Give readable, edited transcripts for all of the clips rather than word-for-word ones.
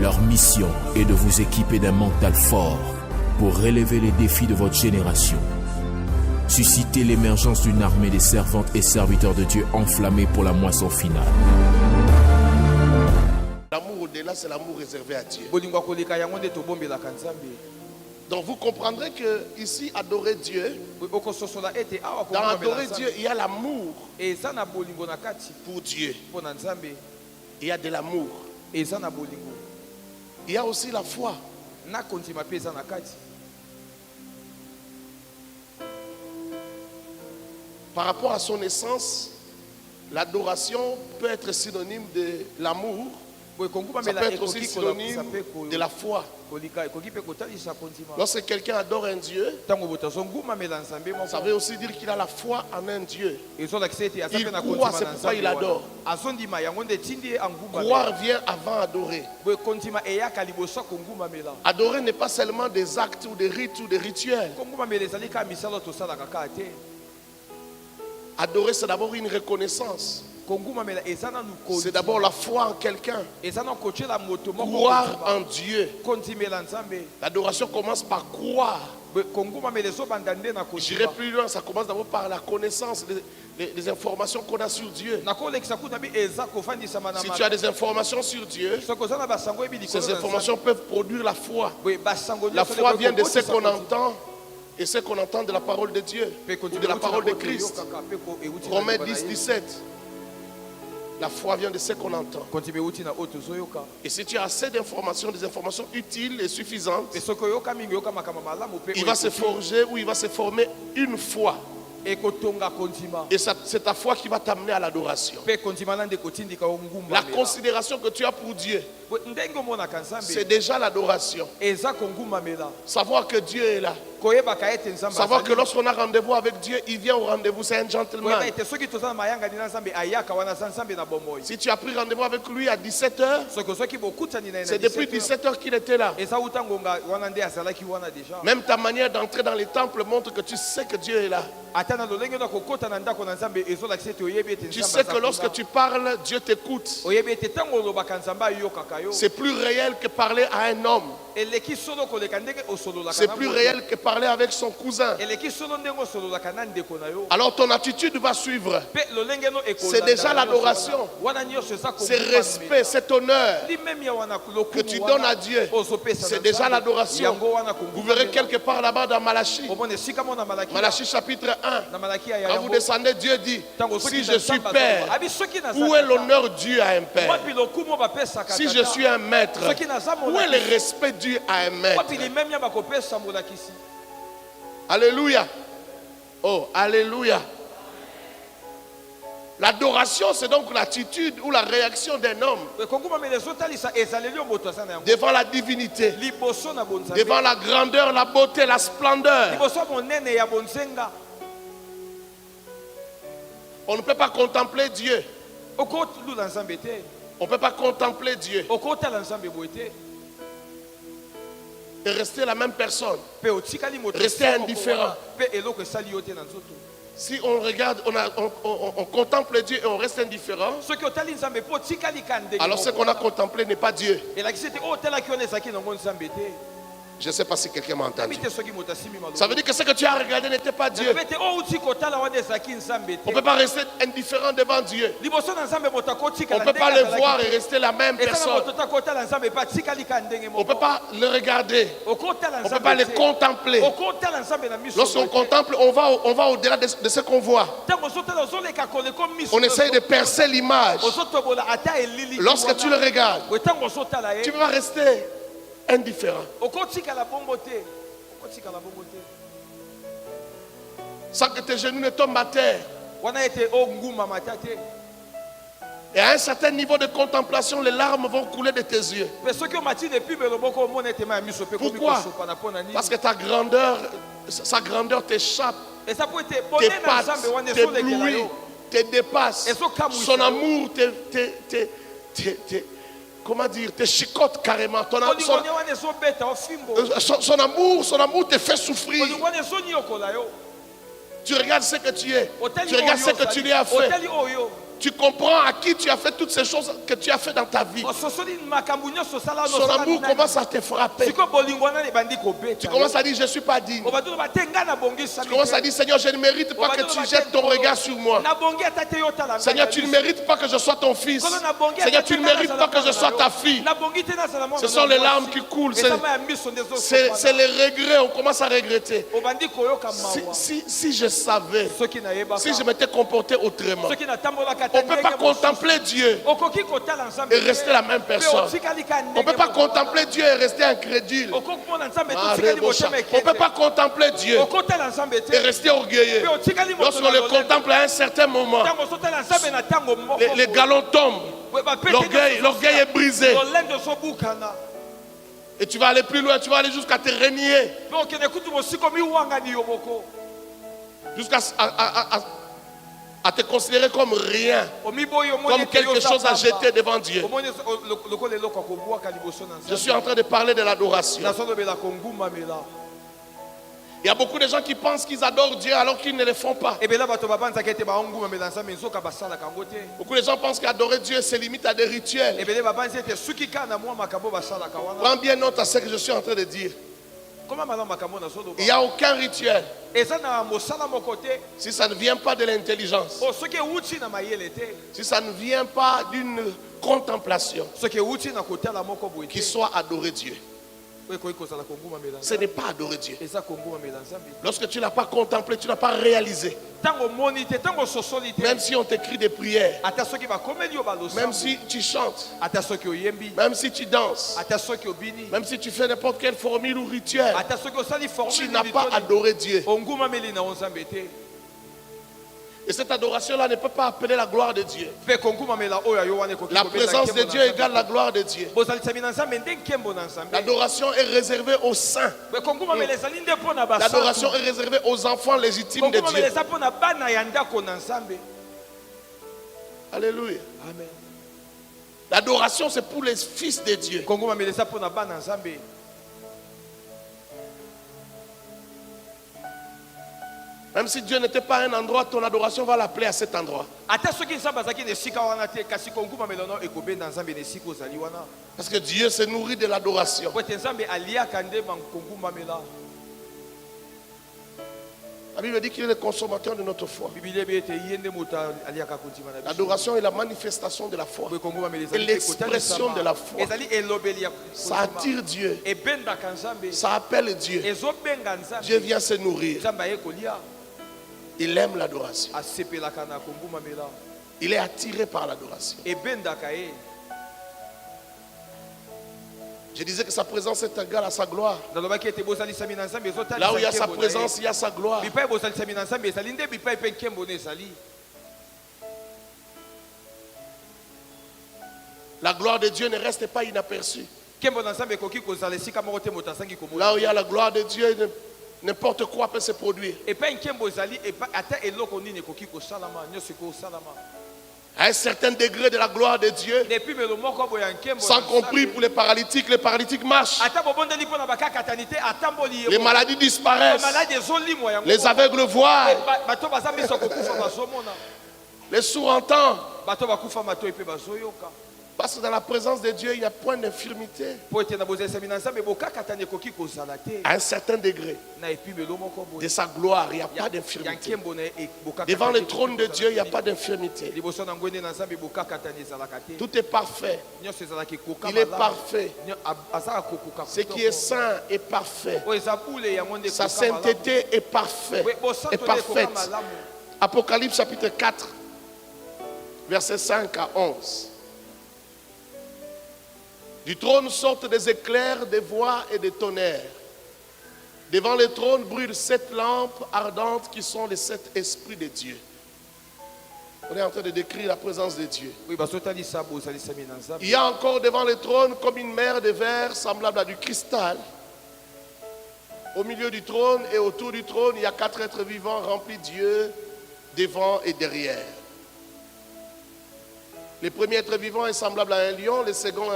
Leur mission est de vous équiper d'un mental fort pour relever les défis de votre génération. Susciter l'émergence d'une armée des servantes et serviteurs de Dieu enflammés pour la moisson finale. L'amour au-delà, c'est l'amour réservé à Dieu. Donc vous comprendrez que ici, adorer Dieu, dans adorer Dieu, il y a l'amour pour Dieu. Il y a de l'amour. Il y a aussi la foi. Par rapport à son essence, l'adoration peut être synonyme de l'amour. Ça peut être aussi synonyme de la foi. Lorsque quelqu'un adore un Dieu, ça veut aussi dire qu'il a la foi en un Dieu. Il croit, c'est pourquoi il adore. Croire vient avant adorer. Adorer n'est pas seulement des actes ou des rites ou des rituels. Adorer, c'est d'abord une reconnaissance. C'est d'abord la foi en quelqu'un. Croire en Dieu. L'adoration commence par croire. J'irai plus loin, ça commence d'abord par la connaissance des informations qu'on a sur Dieu. Si tu as des informations sur Dieu, ces informations peuvent produire la foi. La foi vient de ce qu'on entend. Et ce qu'on entend de la parole de Dieu, de la parole de Christ. Romains 10, 17. La foi vient de ce qu'on entend. Et si tu as assez d'informations, des informations utiles et suffisantes, il va se forger ou il va se former une foi. Et c'est ta foi qui va t'amener à l'adoration. La considération que tu as pour Dieu, c'est déjà l'adoration. Savoir que Dieu est là. Savoir que lorsqu'on a rendez-vous avec Dieu, il vient au rendez-vous, c'est un gentleman. Si tu as pris rendez-vous avec lui à 17h, c'est depuis 17h qu'il était là. Même ta manière d'entrer dans les temples montre que tu sais que Dieu est là. Tu sais que lorsque tu parles, Dieu t'écoute. C'est plus réel que parler à un homme. C'est plus réel que parler avec son cousin. Alors ton attitude va suivre. C'est déjà l'adoration. C'est respect, cet honneur que tu donnes à Dieu. C'est déjà l'adoration. Vous verrez quelque part là-bas dans Malachie. Malachie chapitre 1. Quand vous descendez, Dieu dit, si je suis père, où est l'honneur dû à un père? Si je suis un maître, où est le respect dû à un maître? Alléluia. Oh, alléluia. L'adoration, c'est donc l'attitude ou la réaction d'un homme devant la divinité, devant la grandeur, la beauté, la splendeur. On ne peut pas contempler Dieu. On ne peut pas contempler Dieu et rester la même personne, rester indifférent. Si on regarde, on contemple Dieu et on reste indifférent, alors ce qu'on a contemplé n'est pas Dieu. Je ne sais pas si quelqu'un m'a entendu. Ça veut dire que ce que tu as regardé n'était pas Dieu. On ne peut pas rester indifférent devant Dieu. On ne peut pas le voir et rester la même personne. On ne peut pas le regarder. On ne peut pas le contempler. Lorsqu'on contemple, on va au-delà de ce qu'on voit. On essaye de percer l'image. Lorsque tu le regardes, tu vas rester indifférent. Sans que tes genoux ne tombent à terre. Et à un certain niveau de contemplation, les larmes vont couler de tes yeux. Pourquoi? Parce que sa grandeur t'échappe, t'épatte, t'éblouit, te dépasse. Son amour comment dire, te chicote carrément. Son amour te fait souffrir. Tu regardes ce que tu es. Tu regardes ce que tu lui as fait. Tu comprends à qui tu as fait toutes ces choses que tu as fait dans ta vie. Son amour commence à te frapper. Tu commences à dire, je ne suis pas digne. Tu commences à dire, Seigneur, je ne mérite pas que tu jettes ton regard sur moi. Seigneur, tu ne mérites pas que je sois ton fils. Seigneur, tu ne mérites pas que je sois ta fille. Ce sont les larmes qui coulent. C'est les regrets. On commence à regretter. Si je savais, si je m'étais comporté autrement, on ne peut pas contempler Dieu et rester la même personne. On ne peut pas contempler Dieu et rester incrédule. On ne peut pas contempler Dieu et rester orgueilleux. Lorsqu'on le contemple à un certain moment, les galons tombent. L'orgueil est brisé. Et tu vas aller plus loin, tu vas aller jusqu'à te renier. Jusqu'à à te considérer comme rien, comme quelque chose à jeter devant Dieu. Je suis en train de parler de l'adoration. Il y a beaucoup de gens qui pensent qu'ils adorent Dieu alors qu'ils ne le font pas. Beaucoup de gens pensent qu'adorer Dieu se limite à des rituels. Prends bien note à ce que je suis en train de dire. Il n'y a aucun rituel si ça ne vient pas de l'intelligence, si ça ne vient pas d'une contemplation qui soit adorer Dieu. Ce n'est pas adorer Dieu. Lorsque tu n'as pas contemplé, tu n'as pas réalisé. Même si on t'écrit des prières, même si tu chantes, même si tu danses, même si tu fais n'importe quelle formule ou rituel, tu n'as pas adoré Dieu. Et cette adoration-là ne peut pas appeler la gloire de Dieu. La présence de Dieu égale la gloire de Dieu. L'adoration est réservée aux saints. L'adoration est réservée aux enfants légitimes de Dieu. Alléluia. Amen. L'adoration, c'est pour les fils de Dieu. Même si Dieu n'était pas à un endroit, ton adoration va l'appeler à cet endroit. Parce que Dieu se nourrit de l'adoration. La Bible dit qu'il est le consommateur de notre foi. L'adoration est la manifestation de la foi et l'expression de la foi. Ça attire Dieu. Ça appelle Dieu. Dieu vient se nourrir. Il aime l'adoration. Il est attiré par l'adoration. Je disais que sa présence est égale à sa gloire. Là où il y a sa présence, il y a sa gloire. La gloire de Dieu ne reste pas inaperçue. Là où il y a la gloire de Dieu, n'importe quoi peut se produire. À un certain degré de la gloire de Dieu, sans compris pour les paralytiques marchent. Les maladies disparaissent. Les aveugles voient. Les sourds entendent. Parce que dans la présence de Dieu, il n'y a point d'infirmité. À un certain degré de sa gloire, il n'y a pas d'infirmité. Devant le trône de Dieu, il n'y a pas d'infirmité. Tout est parfait. Il est parfait. Ce qui est saint est parfait. Sa sainteté est parfaite. Apocalypse chapitre 4, versets 5 à 11. Du trône sortent des éclairs, des voix et des tonnerres. Devant le trône brûlent 7 lampes ardentes qui sont les 7 esprits de Dieu. On est en train de décrire la présence de Dieu. Il y a encore devant le trône comme une mer de verre semblable à du cristal. Au milieu du trône et autour du trône, il y a 4 êtres vivants remplis d'yeux devant et derrière. Le premier être vivant est semblable à un lion, le second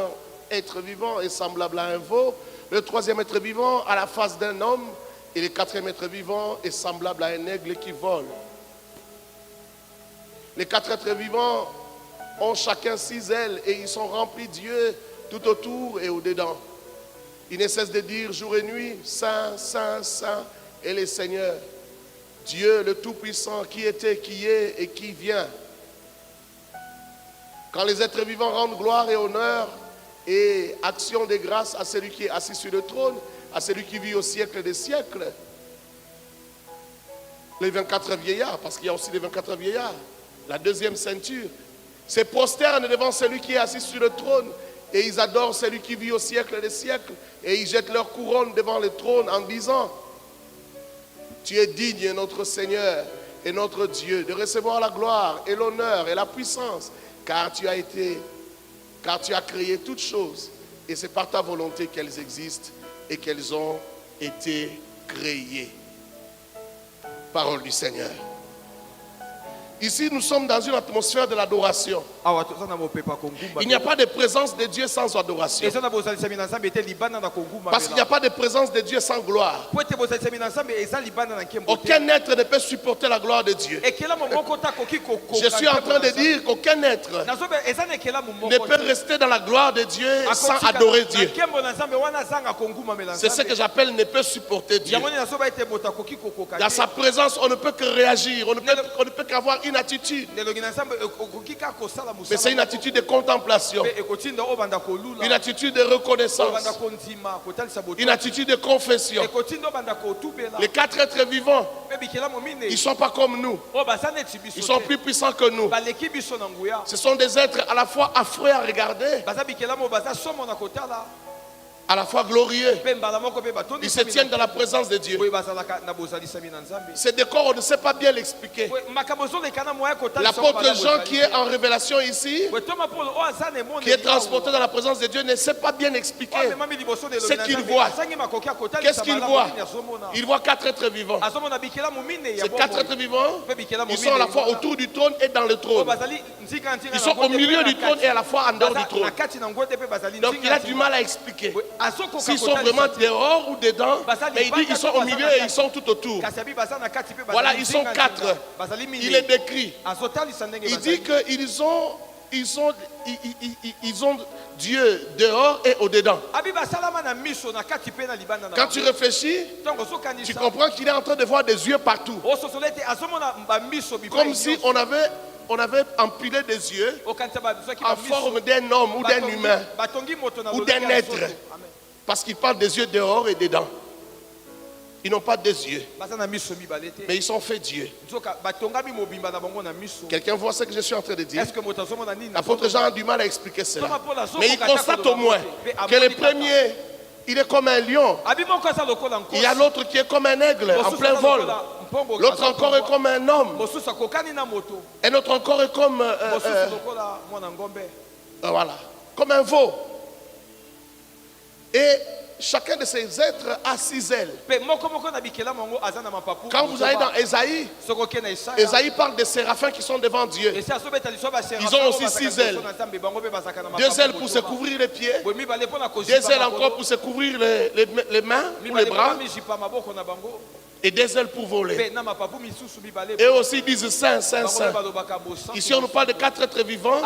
être vivant est semblable à un veau, le troisième être vivant à la face d'un homme et le quatrième être vivant est semblable à un aigle qui vole. Les 4 êtres vivants ont chacun 6 ailes et ils sont remplis de Dieu tout autour et au-dedans. Ils ne cessent de dire jour et nuit, Saint, Saint, Saint est le Seigneur, Dieu le Tout-Puissant, qui était, qui est et qui vient. Quand les êtres vivants rendent gloire et honneur et action de grâce à celui qui est assis sur le trône, à celui qui vit au siècle des siècles, les 24 vieillards, parce qu'il y a aussi les 24 vieillards, la deuxième ceinture, se prosternent devant celui qui est assis sur le trône et ils adorent celui qui vit au siècle des siècles et ils jettent leur couronne devant le trône en disant: Tu es digne, notre Seigneur et notre Dieu, de recevoir la gloire et l'honneur et la puissance, car tu as créé toutes choses et c'est par ta volonté qu'elles existent et qu'elles ont été créées. Parole du Seigneur. Ici, nous sommes dans une atmosphère de l'adoration. Il n'y a pas de présence de Dieu sans adoration. Parce qu'il n'y a pas de présence de Dieu sans gloire. Aucun être ne peut supporter la gloire de Dieu. Je suis en train de dire qu'aucun être ne peut rester dans la gloire de Dieu sans adorer Dieu. C'est ce que j'appelle ne peut supporter Dieu. Dans sa présence, on ne peut que réagir, on ne peut qu'avoir une attitude. Mais c'est une attitude de contemplation, une attitude de reconnaissance, une attitude de confession. Les 4 êtres vivants, ils ne sont pas comme nous. Ils sont plus puissants que nous. Ce sont des êtres à la fois affreux à regarder, à la fois glorieux. Ils se tiennent dans la présence de Dieu. Ce décor, on ne sait pas bien l'expliquer. L'apôtre Jean qui est en révélation ici, qui est transporté dans la présence de Dieu, ne sait pas bien expliquer ce qu'il voit. Qu'est-ce qu'il voit? Il voit 4 êtres vivants. Ces 4 êtres vivants, ils sont à la fois autour du trône et dans le trône. Ils sont au milieu du trône et à la fois en dehors du trône. Donc il a du mal à expliquer s'ils sont vraiment dehors ou dedans, mais il dit qu'ils sont au milieu et ils sont tout autour. Voilà, ils sont 4. Il est décrit. Il dit qu'ils ont Dieu dehors et au-dedans. Quand tu réfléchis, tu comprends qu'il est en train de voir des yeux partout. Comme si on avait empilé des yeux en forme d'un homme ou d'un humain ou d'un être. Parce qu'il parle des yeux dehors et dedans. Ils n'ont pas des yeux, mais ils sont faits Dieu. Quelqu'un voit ce que je suis en train de dire? L'apôtre Jean a du mal à expliquer cela. Mais il constate au moins que le premier, il est comme un lion. Il y a l'autre qui est comme un aigle en plein vol. L'autre encore est comme un homme. Et l'autre encore est comme voilà, comme un veau. Et chacun de ces êtres a 6 ailes. Quand vous allez dans Ésaïe, Ésaïe parle des séraphins qui sont devant Dieu. Ils ont aussi 6 ailes. 2 ailes pour se couvrir les pieds, 2 ailes encore pour se couvrir les mains ou les bras, et 2 ailes pour voler. Et aussi disent Saint, Saint, Saint. Ici on nous parle de 4 êtres vivants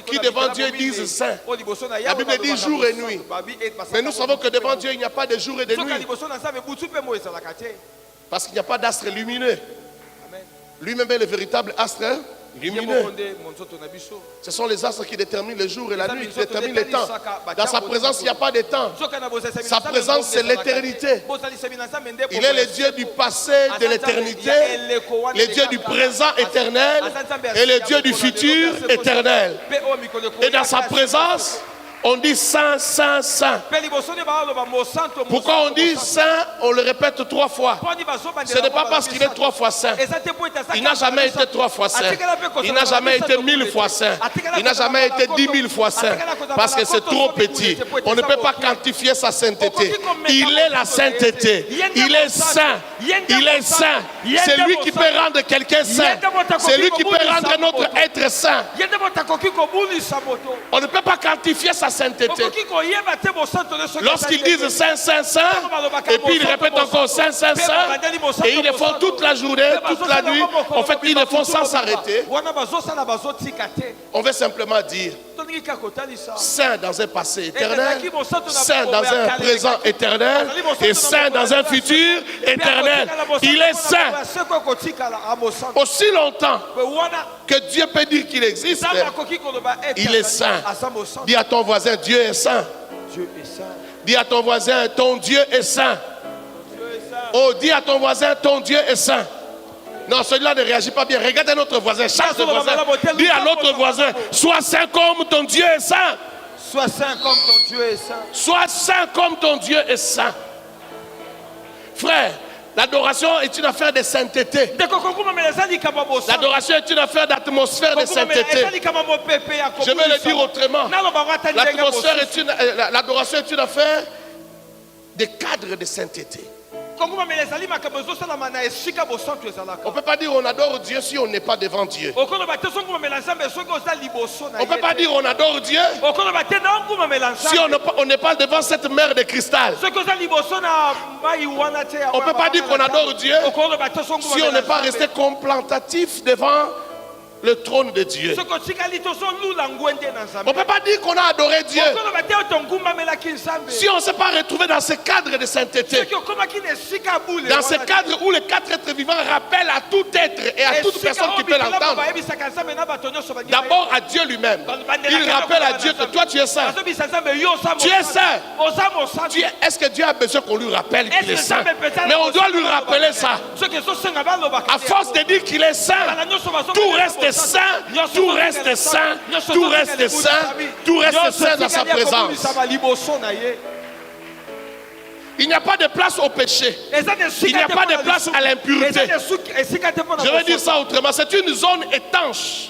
qui devant Dieu disent Saint. La Bible dit jour et nuit. Mais nous savons que devant Dieu il n'y a pas de jour et de nuit. Parce qu'il n'y a pas d'astre lumineux. Lui-même est le véritable astre lumineux. Ce sont les astres qui déterminent le jour et la nuit, qui déterminent le temps. Dans sa présence, il n'y a pas de temps. Sa présence, c'est l'éternité. Il est le Dieu du passé, de l'éternité, le Dieu du présent éternel et le Dieu du futur éternel. Et dans sa présence, on dit Saint, Saint, Saint. Pourquoi on dit Saint? On le répète 3 fois. Ce n'est pas parce qu'il est 3 fois Saint. Il n'a jamais été 3 fois Saint. Il n'a jamais été 1000 fois Saint. Il n'a jamais été 10 000 fois Saint. Parce que c'est trop petit. On ne peut pas quantifier sa sainteté. Il est la sainteté. Il est saint. Il est saint. C'est lui qui peut rendre quelqu'un saint. C'est lui qui peut rendre notre être saint. On ne peut pas quantifier sa sainteté. Lorsqu'ils disent Saint, Saint, Saint, et puis ils répètent encore Saint, Saint, Saint, et ils le font toute la journée, toute la nuit, en fait ils le font sans s'arrêter. On veut simplement dire Saint dans un passé éternel, Saint dans un présent éternel, et Saint dans un futur éternel. Il est saint. Aussi longtemps que Dieu peut dire qu'il existe, il est saint. Dis à ton voisin, Dieu est saint. Dis à ton voisin, ton Dieu est saint. Oh, dis à ton voisin, ton Dieu est saint. Non, celui-là ne réagit pas bien. Regarde un autre voisin, chaque voisin. Dis à l'autre voisin, sois saint comme ton Dieu est saint. Sois saint comme ton Dieu est saint. Sois saint comme ton Dieu est saint. Frère, l'adoration est une affaire de sainteté. L'adoration est une affaire d'atmosphère de sainteté. Je vais le dire autrement. L'adoration est une affaire de cadre de sainteté. On ne peut pas dire on adore Dieu si on n'est pas devant Dieu. On ne peut pas dire on adore Dieu si on n'est pas devant cette mer de cristal. On ne peut pas dire qu'on adore Dieu si on n'est pas resté contemplatif devant le trône de Dieu. On ne peut pas dire qu'on a adoré Dieu si on ne s'est pas retrouvé dans ce cadre de sainteté. Dans ce cadre où les quatre êtres vivants rappellent à tout être et à toute personne qui peut l'entendre. D'abord à Dieu lui-même. Il rappelle à Dieu que toi tu es saint. Tu es saint. Est-ce que Dieu a besoin qu'on lui rappelle qu'il est saint? Mais on doit lui rappeler ça. À force de dire qu'il est saint, tout reste saint, tout reste saint, tout reste saint, tout reste saint dans sa présence. Il n'y a pas de place au péché. Il n'y a pas de place à l'impureté. Je vais dire ça autrement. C'est une zone étanche.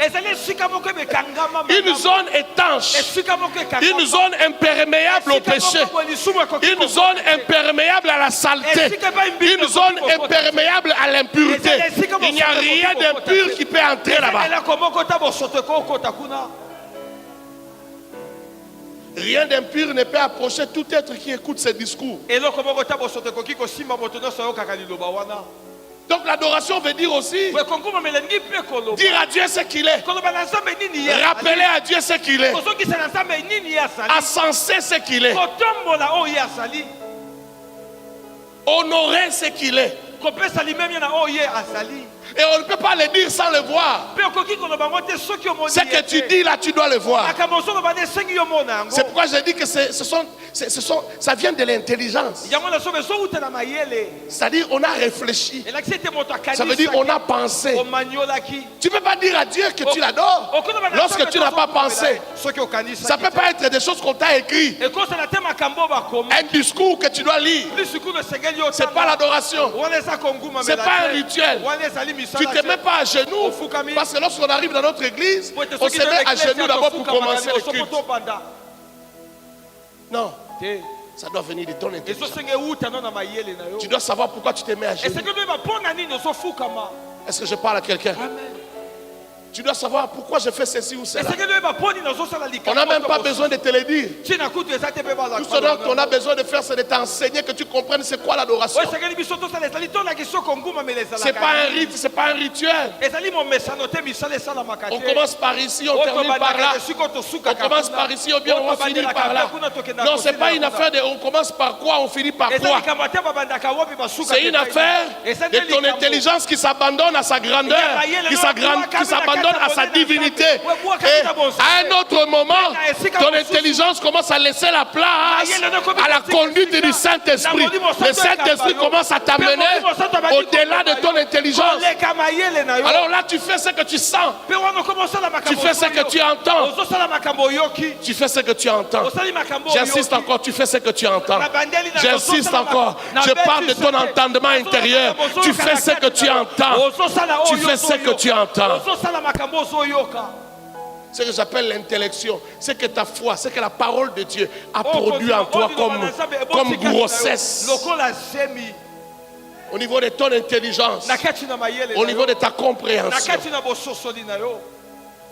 Une zone étanche. Une zone imperméable au péché. Une zone imperméable à la saleté. Une zone imperméable à l'impureté. Il n'y a rien d'impur qui peut entrer là-bas. Rien d'impur ne peut approcher tout être qui écoute ces discours. Donc l'adoration veut dire aussi dire à Dieu ce qu'il est. Rappeler à Dieu ce qu'il est. Ascenser ce qu'il est. Honorer ce qu'il est. Et on ne peut pas le dire sans le voir. Ce que tu dis là, tu dois le voir. C'est pourquoi je dis que ça vient de l'intelligence. C'est-à-dire on a réfléchi. Ça veut dire on a pensé. Tu ne peux pas dire à Dieu que tu l'adores lorsque tu n'as pas pensé. Ça ne peut pas être des choses qu'on t'a écrit. Un discours que tu dois lire. Ce n'est pas l'adoration. Ce n'est pas un rituel. Tu ne te mets pas à genoux. Parce que lorsqu'on arrive dans notre église, on se met à genoux d'abord pour commencer le culte. Non. Ça doit venir de ton intelligence. Tu dois savoir pourquoi tu te mets à genoux. Est-ce que je parle à quelqu'un? Tu dois savoir pourquoi je fais ceci ou cela. On n'a même pas besoin de te le dire. Tout ce dont on a besoin de faire, c'est de t'enseigner, que tu comprennes c'est quoi l'adoration. C'est pas un rite, c'est pas un rituel. On commence par ici, on termine par là. On commence par ici, ou bien on va finir par là. Non, c'est pas une affaire de on commence par quoi, on finit par quoi. C'est une affaire de ton intelligence qui s'abandonne à sa grandeur, qui s'abandonne à sa divinité. Et à un autre moment, ton intelligence commence à laisser la place à la conduite du Saint-Esprit. Le Saint-Esprit commence à t'amener au-delà de ton intelligence. Alors là, tu fais ce que tu sens. Tu fais ce que tu entends. Tu fais ce que tu entends. J'insiste encore, tu fais ce que tu entends. J'insiste encore. Je parle de ton entendement intérieur. Tu fais ce que tu entends. Tu fais ce que tu entends. Ce que j'appelle l'intellection, c'est que ta foi, c'est que la parole de Dieu a produit en toi comme grossesse. Au niveau de ton intelligence, au niveau de ta compréhension.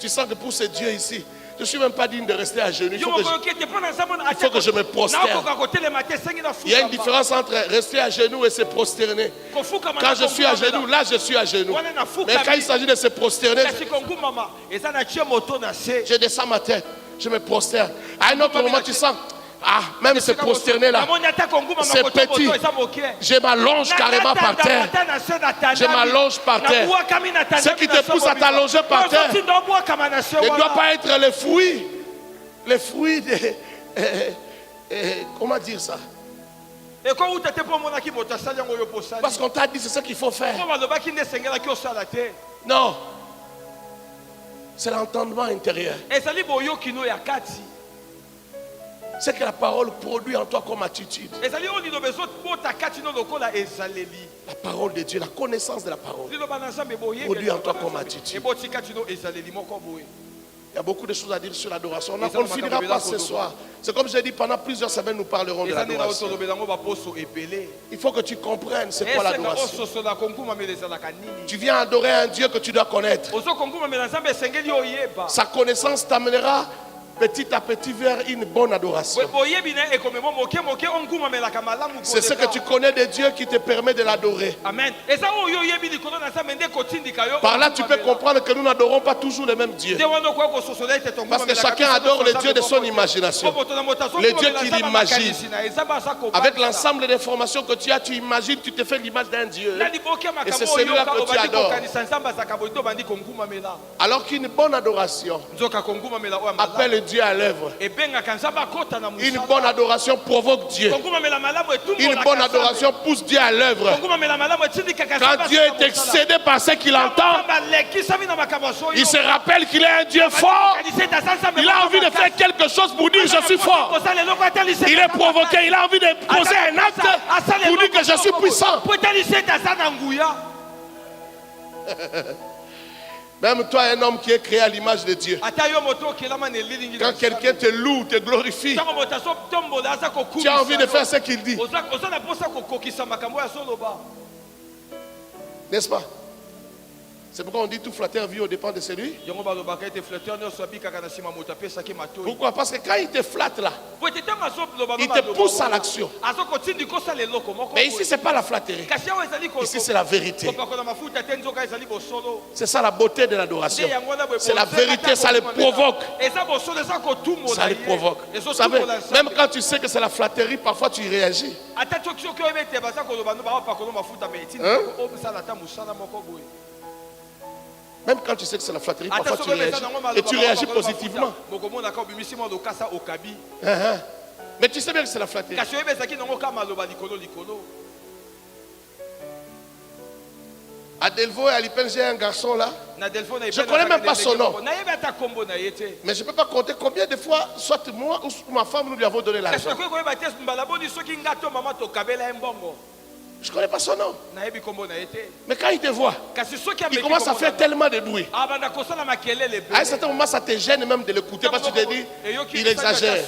Tu sens que pour ce Dieu ici, Je ne suis même pas digne de rester à genoux. Il faut que je me prosterne. Il y a une différence entre rester à genoux et se prosterner. Quand je suis à genoux, là je suis à genoux. Mais quand il s'agit de se prosterner, je descends ma tête, je me prosterne. À un autre moment, tu sens, même se prosterner là, c'est petit. Je m'allonge carrément par terre. Je m'allonge par terre. Ce qui te pousse à t'allonger par terre ne doit pas être les fruits de... comment dire ça? Parce qu'on t'a dit c'est ce qu'il faut faire. Non. C'est l'entendement intérieur. C'est que la parole produit en toi comme attitude. La parole de Dieu, la connaissance de la parole produit en toi comme attitude. Il y a beaucoup de choses à dire sur l'adoration. On ne finira pas ce soir. C'est comme j'ai dit, pendant plusieurs semaines, nous parlerons de l'adoration. Il faut que tu comprennes c'est quoi l'adoration. Tu viens adorer un Dieu que tu dois connaître. Sa connaissance t'amènera petit à petit vers une bonne adoration. C'est ce que tu connais de Dieu qui te permet de l'adorer. Amen. Par là, tu peux comprendre que nous n'adorons pas toujours le même Dieu. Parce que chacun adore le Dieu de son imagination. Le Dieu qu'il imagine. Avec l'ensemble des formations que tu as, tu imagines, tu te fais l'image d'un Dieu. Et c'est celui-là que tu adores. Alors qu'une bonne adoration appelle Dieu à l'œuvre. Une bonne adoration provoque Dieu. Une bonne adoration pousse Dieu à l'œuvre. Quand Dieu est excédé par ce qu'il entend, il se rappelle qu'il est un Dieu fort. Il a envie de faire quelque chose pour dire je suis fort. Il est provoqué, il a envie de poser un acte pour dire que je suis puissant. Même toi, un homme qui est créé à l'image de Dieu, quand quelqu'un te loue, te glorifie, tu as envie de faire ce qu'il dit. N'est-ce pas? C'est pourquoi on dit tout flatteur vit au dépens de celui. Pourquoi? Parce que quand il te flatte là, il te pousse à l'action. Mais ici, ce n'est pas la flatterie. Ici, c'est la vérité. C'est ça la beauté de l'adoration. C'est la vérité, ça les provoque. Ça les provoque. Vous savez, même quand tu sais que c'est la flatterie, parfois tu réagis. Même quand tu sais que c'est la flatterie, parfois tu réagis. Et tu réagis positivement. Mais tu sais bien que c'est la flatterie. À Delvaux et à Lipen, j'ai un garçon là. Je ne connais même pas son nom. Mais je ne peux pas compter combien de fois, soit moi ou ma femme, nous lui avons donné l'argent. Je ne connais pas son nom. Mais quand il te voit, il commence à faire tellement de bruit. À un certain moment, ça te gêne même de l'écouter parce que tu te dis, il exagère.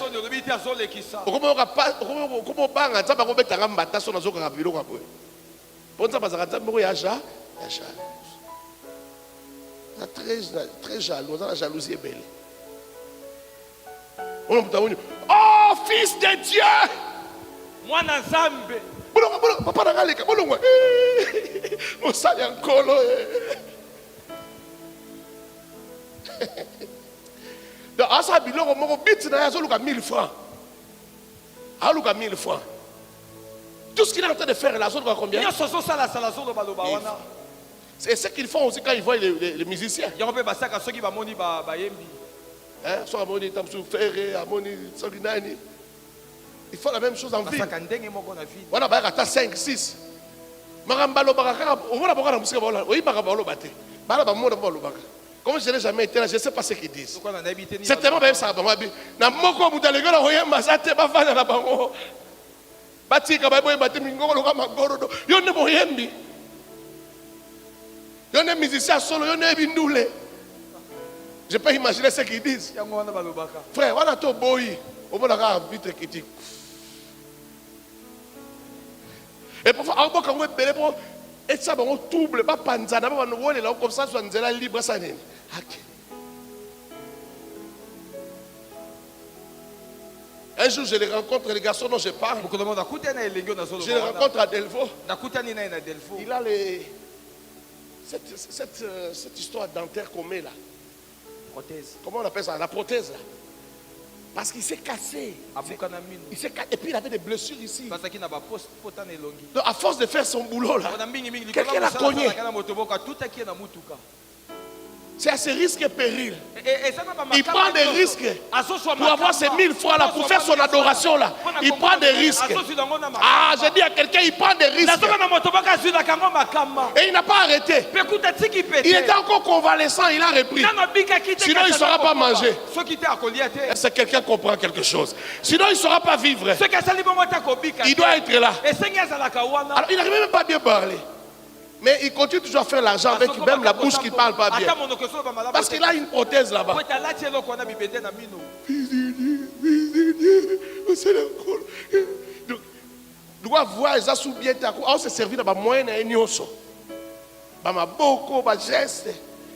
Très jaloux, la jalousie est belle. Oh, fils de Dieu! Papa nagaleka bolongwa osali ankolo donc asa biloko moko biti na azoluka 1000 francs aluka 1000 francs. Tout ce qu'il est en train de faire là, azoluka combien? C'est ce qu'ils font aussi quand ils voient les musiciens. Soit amoni tamsu ferre amoni solinani. Il faut la même chose en vie. On a 5, 6. Comme je n'ai jamais été là, je ne sais pas ce qu'ils disent. C'est tellement bien ça. Je peux imaginer ce qu'ils disent. Frère, on a tout boy. On va vite quitter. Et parfois, on va et ça va double, pas panzana, pas nous voler là comme ça, soit libre ça n'est. Un jour, je les rencontre, les garçons dont je parle. Je les rencontre à Delvaux. Il a cette histoire dentaire qu'on met là. Prothèse. Comment on appelle ça? La prothèse là. Parce qu'il s'est cassé. Il s'est cassé. Et puis il avait des blessures ici. Donc, à force de faire son boulot là, quelqu'un l'a cogné. C'est à ses risques et périls. Il prend des risques pour avoir ces 1000 francs là, pour faire son adoration là. Il prend des risques. Ah, j'ai dit à quelqu'un, il prend des risques. Et il n'a pas arrêté. Il était encore convalescent, il a repris. Sinon, il ne saura pas manger. Est-ce que quelqu'un comprend quelque chose? Sinon, il ne saura pas vivre. Il doit être là. Alors, il n'arrive même pas à bien parler. Mais il continue toujours à faire l'argent avec même la bouche qui ne parle pas bien. Parce qu'il a une prothèse là-bas. Nous devons voir les assous bien. On se servir dans ma moyenne et nyoso. Dans ma boko, ma geste.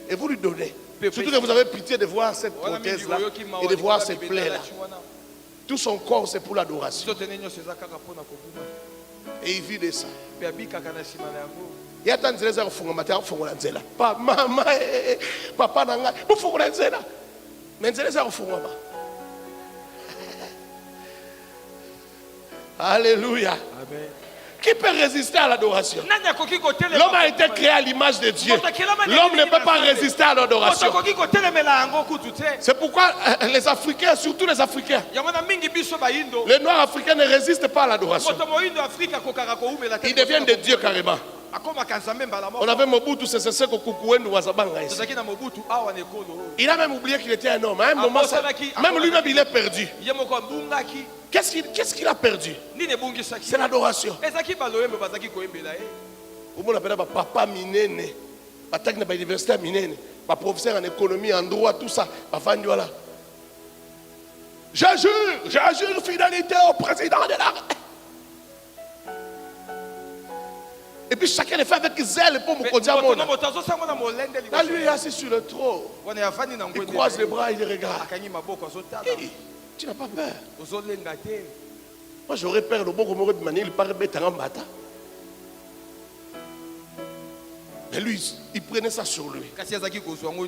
Et vous lui donnez. Surtout que vous avez pitié de voir cette prothèse là et de voir ces plaies là. Tout son corps c'est pour l'adoration. Et il vit de ça. Il y a tant de gens qui font des maman, papa, vous faites des mais des gens qui font alléluia. Amen. Qui peut résister à l'adoration? L'homme a été créé à l'image de Dieu. L'homme ne peut pas résister à l'adoration. C'est pourquoi les Africains, surtout les Africains, les Noirs africains ne résistent pas à l'adoration. Ils deviennent des dieux carrément. On avait Mobutu, c'est il a même oublié qu'il était un homme. À un moment, même lui-même, il est perdu. Qu'est-ce qu'il a perdu? C'est l'adoration. On appelle papa minene, l'université minene, professeur en économie, en droit, tout ça. Je jure fidélité au président de la. Et puis chacun le fait avec zèle pour me conduire à mon. Là, lui est assis sur le trône. Il croise les bras et il regarde. Hey, tu n'as pas peur. Moi, j'aurais peur. Le bon comme de manière, il paraît bête en bata. Mais lui, il prenait ça sur lui.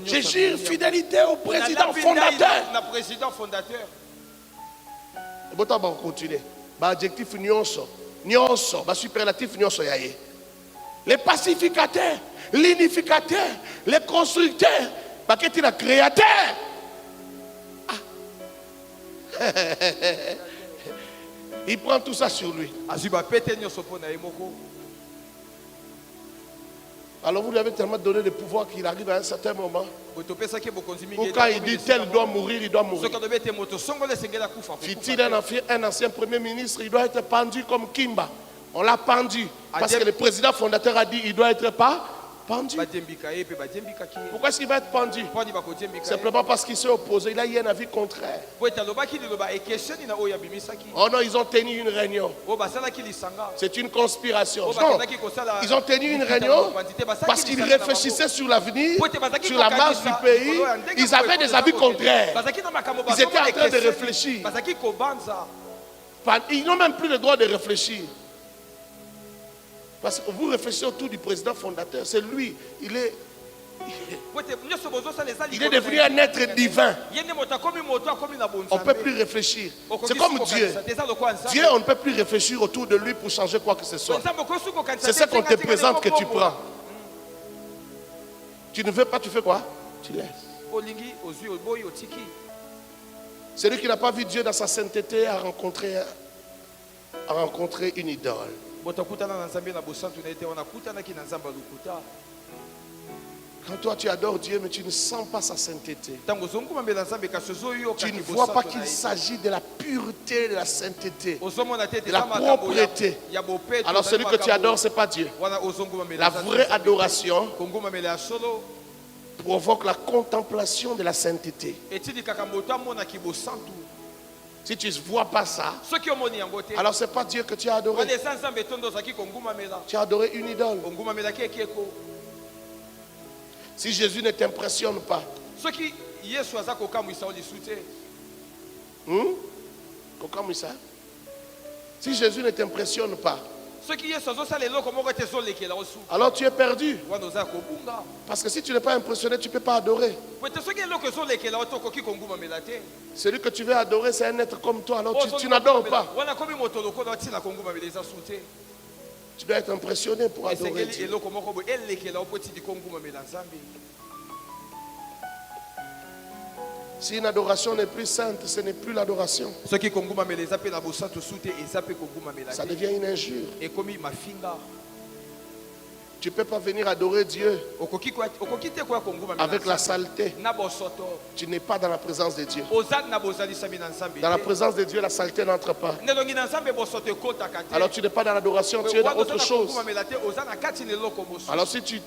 Je jure fidélité au président fondateur. Et bon, on va continuer. Adjectif nyonso, superlatif nyonso yaye. Les pacificateurs, l'unificateur, les constructeurs, paquet la créateur. Ah. Il prend tout ça sur lui. Alors vous lui avez tellement donné de pouvoir qu'il arrive à un certain moment. Pour quand il dit tel doit mourir, il doit mourir. Fit-il un ancien premier ministre, il doit être pendu comme Kimba. On l'a pendu. Parce que le président fondateur a dit il doit être pas pendu. Pourquoi est-ce qu'il va être pendu? Simplement parce qu'il s'est opposé. Il a eu un avis contraire. Oh non, ils ont tenu une réunion. C'est une conspiration. Non, ils ont tenu une réunion parce qu'ils réfléchissaient sur l'avenir, sur la marche du pays. Ils avaient des avis contraires. Ils étaient en train de réfléchir. Ils n'ont même plus le droit de réfléchir. Parce que vous réfléchissez autour du président fondateur. C'est lui. Il est devenu un être divin. On ne peut plus réfléchir. C'est comme Dieu. Dieu, on ne peut plus réfléchir autour de lui pour changer quoi que ce soit. C'est ce qu'on te présente que tu prends. Tu ne veux pas, tu fais quoi? Tu laisses. Celui qui n'a pas vu Dieu dans sa sainteté a rencontré une idole. Quand toi tu adores Dieu mais tu ne sens pas sa sainteté, tu ne vois pas qu'il s'agit de la pureté, de la sainteté, de la propreté. Alors celui que tu adores, ce n'est pas Dieu. La vraie adoration provoque la contemplation de la sainteté. Si tu ne vois pas ça, alors ce n'est pas Dieu que tu as adoré. Tu as adoré une idole. Si Jésus ne t'impressionne pas, Si Jésus ne t'impressionne pas, alors tu es perdu. Parce que si tu n'es pas impressionné, tu ne peux pas adorer. Celui que tu veux adorer, c'est un être comme toi. Alors tu n'adores pas. Tu dois être impressionné pour adorer Dieu. Si une adoration n'est plus sainte, ce n'est plus l'adoration. Ça devient une injure. Tu ne peux pas venir adorer Dieu avec la saleté. Tu n'es pas dans la présence de Dieu. Dans la présence de Dieu, la saleté n'entre pas. Alors tu n'es pas dans l'adoration, tu es dans autre chose. Alors si tu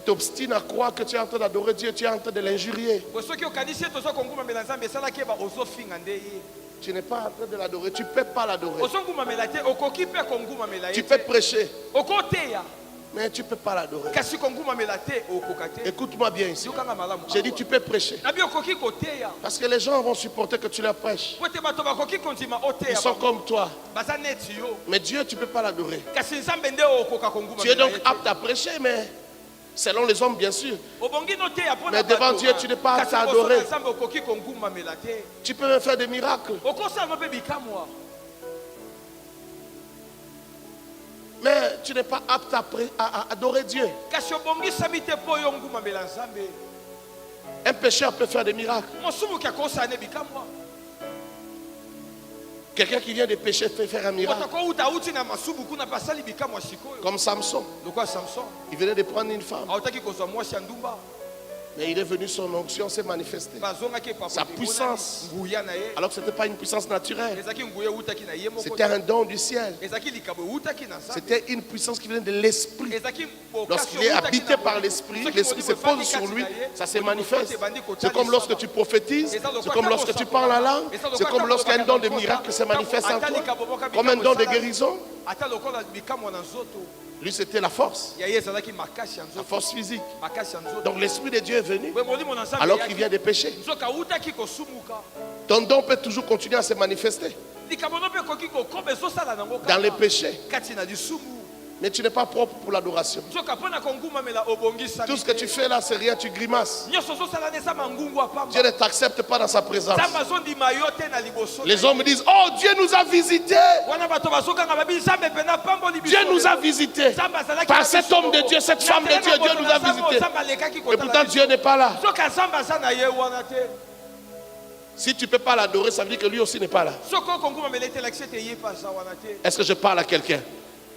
t'obstines à croire que tu es en train d'adorer Dieu, tu es en train de l'injurier. Tu n'es pas en train de l'adorer, tu ne peux pas l'adorer. Tu peux prêcher, mais tu ne peux pas l'adorer. Écoute-moi bien ici. J'ai dit tu peux prêcher. Parce que les gens vont supporter que tu leur prêches. Ils sont comme toi. Mais Dieu, tu ne peux pas l'adorer. Tu es donc apte à prêcher, mais selon les hommes, bien sûr. Mais devant Dieu, tu n'es pas apte à adorer. Tu peux même faire des miracles. Mais tu n'es pas apte à adorer Dieu. Un pécheur peut faire des miracles. Quelqu'un qui vient de pécher peut faire un miracle. Comme Samson. Il venait de prendre une femme. Mais il est venu, son onction s'est manifestée. Sa puissance. Alors que ce n'était pas une puissance naturelle. C'était un don du ciel. C'était une puissance qui venait de l'esprit. Lorsqu'il est habité par l'esprit, l'esprit se pose sur lui, ça se manifeste. C'est comme lorsque tu prophétises, c'est comme lorsque tu parles la langue, c'est comme lorsqu'un don de miracle se manifeste en toi, comme un don de guérison. Lui, c'était la force. La force physique. Donc l'Esprit de Dieu est venu alors qu'il vient de pécher. Ton don peut toujours continuer à se manifester dans les péchés. Mais tu n'es pas propre pour l'adoration. Tout ce que tu fais là, c'est rien, tu grimaces. Dieu ne t'accepte pas dans sa présence. Les hommes disent, oh, Dieu nous a visités. Dieu nous a visités. Par cet homme de Dieu, cette femme de Dieu, Dieu nous a visités. Et pourtant Dieu n'est pas là. Si tu ne peux pas l'adorer, ça veut dire que lui aussi n'est pas là. Est-ce que je parle à quelqu'un?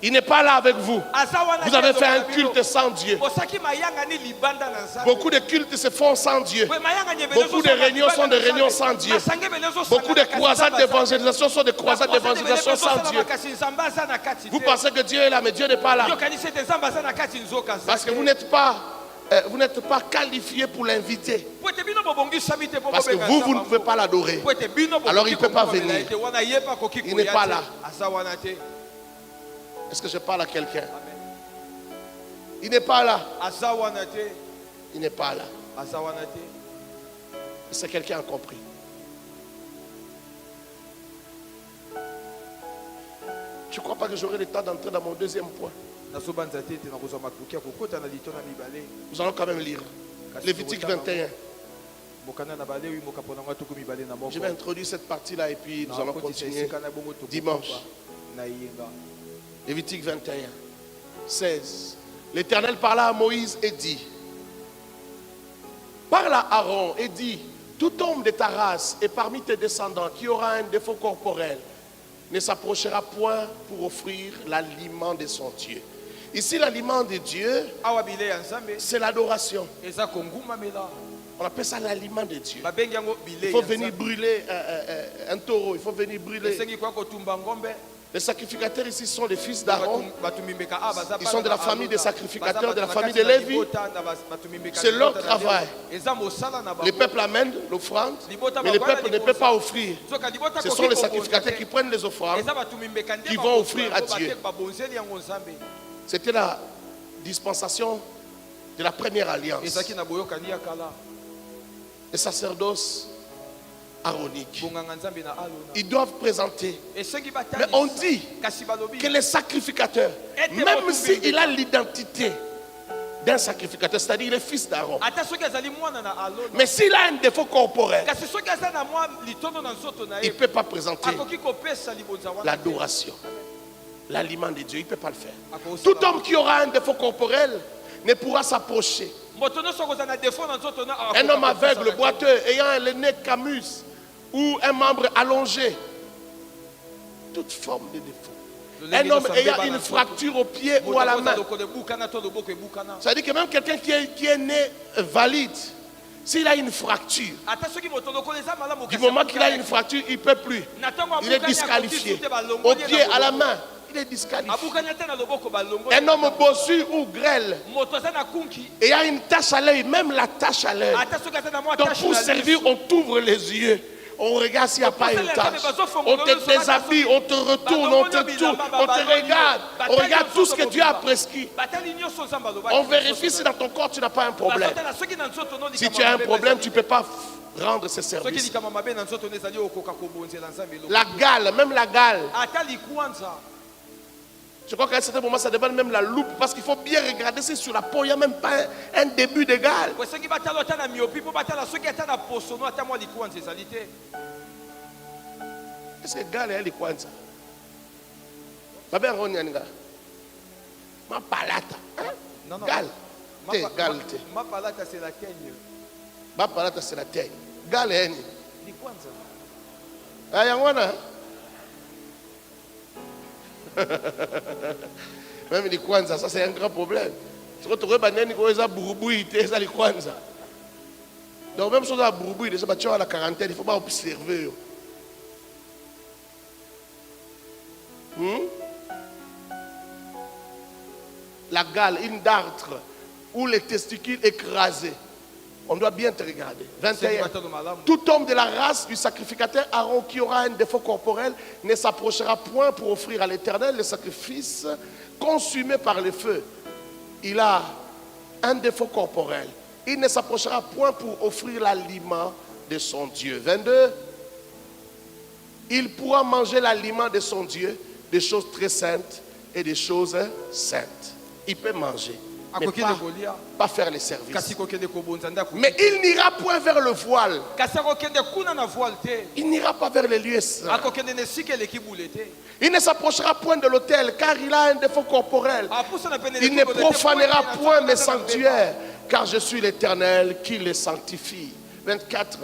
Il n'est pas là avec vous. Vous avez fait un culte sans Dieu. Beaucoup de cultes se font sans Dieu. Beaucoup de réunions sont des réunions sans Dieu. Beaucoup de croisades d'évangélisation sont des croisades d'évangélisation sans Dieu. Vous pensez que Dieu est là, mais Dieu n'est pas là. Parce que vous n'êtes pas qualifié pour l'inviter. Parce que vous ne pouvez pas l'adorer. Alors il ne peut pas venir. Il n'est pas là. Est-ce que je parle à quelqu'un? Il n'est pas là. Il n'est pas là. Est-ce que quelqu'un a compris? Je ne crois pas que j'aurai le temps d'entrer dans mon deuxième point. Nous allons quand même lire Lévitique 21. Je vais introduire cette partie-là et puis nous allons continuer dimanche. Lévitique 21, 16. L'Éternel parla à Moïse et dit, parle à Aaron et dit, tout homme de ta race et parmi tes descendants qui aura un défaut corporel ne s'approchera point pour offrir l'aliment de son Dieu. Ici, l'aliment de Dieu, c'est l'adoration. On appelle ça l'aliment de Dieu. Il faut venir brûler un taureau, il faut venir brûler. Les sacrificateurs ici sont les fils d'Aaron. Ils sont de la famille des sacrificateurs, de la famille de Lévi. C'est leur travail. Les peuples amènent l'offrande, mais les peuples ne peuvent pas offrir. Ce sont les sacrificateurs qui prennent les offrandes, qui vont offrir à Dieu. C'était la dispensation de la première alliance. Le sacerdoce aronique. Ils doivent présenter. Mais on dit que les sacrificateurs, même s'il a l'identité d'un sacrificateur, c'est-à-dire le fils d'Aaron, mais s'il a un défaut corporel, il ne peut pas présenter l'adoration, l'aliment de Dieu. Il ne peut pas le faire. Tout homme qui aura un défaut corporel ne pourra s'approcher. Un homme aveugle, boiteux, ayant le nez camus ou un membre allongé, toute forme de défaut. Un homme ayant une fracture au pied ou à la main. C'est-à-dire que même quelqu'un qui est né valide, s'il a une fracture, du moment qu'il a une fracture, il ne peut plus. Il est disqualifié. Au pied, à la main, il est disqualifié. Un homme bossu ou grêle, ayant une tache à l'œil, même la tache à l'œil. Donc pour servir, on t'ouvre les yeux. On regarde s'il n'y a pas une tâche. On te déshabille, on te retourne, on te tourne, on te regarde. On regarde tout ce que Dieu a prescrit. On vérifie si dans ton corps tu n'as pas un problème. Si tu as un problème, tu ne peux pas rendre ce service. La gale, même la gale. Je crois qu'à un certain moment, ça demande même la loupe parce qu'il faut bien regarder si sur la peau, il n'y a même pas un début de gale. Est-ce que gale est quoi ça? Ma palata. Gale. Ma palata, c'est la teigne. Ma palata, c'est la teigne. Gale est quoi? Même les kwanza, ça c'est un grand problème. Donc même chose à Bourboui, déjà tu as la quarantaine, il faut pas observer. La gale, une dartre ou les testicules écrasés. On doit bien te regarder. 21. Tout homme de la race du sacrificateur Aaron qui aura un défaut corporel ne s'approchera point pour offrir à l'Éternel le sacrifice consumé par le feu. Il a un défaut corporel. Il ne s'approchera point pour offrir l'aliment de son Dieu. 22. Il pourra manger l'aliment de son Dieu, des choses très saintes et des choses saintes. Il peut manger. Mais pas faire les services. Mais il n'ira point vers le voile. Il n'ira pas vers les lieux saints. Il ne s'approchera point de l'autel car il a un défaut corporel. Il ne profanera point mes sanctuaires car je suis l'Éternel qui les sanctifie. 24.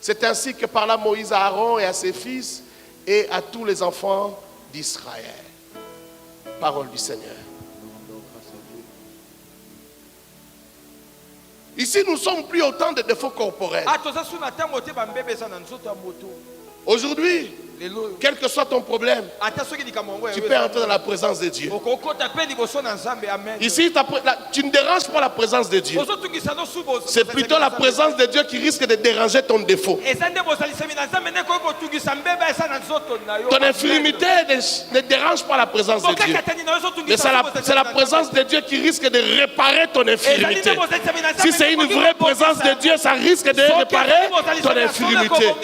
C'est ainsi que parla Moïse à Aaron et à ses fils et à tous les enfants d'Israël. Parole du Seigneur. Ici, nous ne sommes plus au temps de défauts corporels. Aujourd'hui, quel que soit ton problème, tu peux entrer dans la présence de Dieu. Ici, tu ne déranges pas la présence de Dieu. C'est plutôt la présence de Dieu qui risque de déranger ton défaut. Ton infirmité ne dérange pas la présence de Dieu. Mais c'est la présence de Dieu qui risque de réparer ton infirmité. Si c'est une vraie présence de Dieu, ça risque de réparer ton infirmité.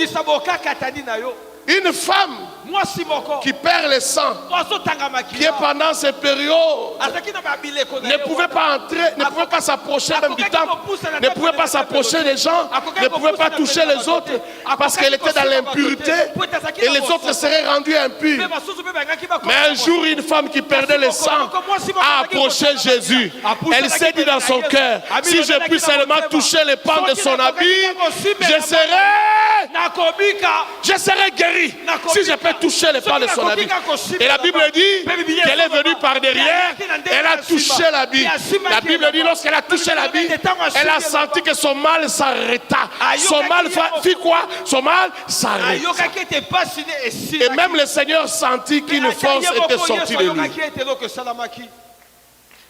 Une femme qui perd le sang, qui est pendant ces périodes, ne pouvait pas entrer, ne pouvait pas s'approcher même du temple, ne pouvait pas s'approcher des gens, ne pouvait pas toucher les autres parce qu'elle était dans l'impurité et les autres seraient rendus impurs. Mais un jour, une femme qui perdait le sang a approché Jésus. Elle s'est dit dans son cœur, si je puis seulement toucher les pans de son habit, je serai guéri. Si je peux toucher les pans de son habit. Et la Bible dit qu'elle est venue par derrière, elle a touché l'habit. La Bible dit lorsqu'elle a touché l'habit, elle a senti que son mal s'arrêta. Son mal fit quoi? Son mal s'arrêta. Et même le Seigneur sentit qu'une force était sortie de lui.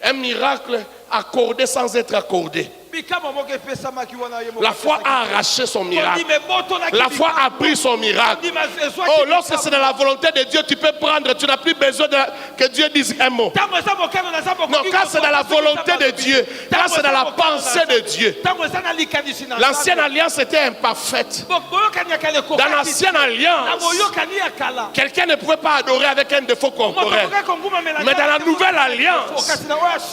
Un miracle accordé sans être accordé. La foi a arraché son miracle. La foi a pris son miracle. Oh, lorsque c'est dans la volonté de Dieu, tu peux prendre, tu n'as plus besoin que Dieu dise un mot. Non, quand c'est dans la volonté de Dieu, quand c'est dans la pensée de Dieu. L'ancienne alliance était imparfaite. Dans l'ancienne alliance, quelqu'un ne pouvait pas adorer avec un défaut corporel. Mais dans la nouvelle alliance,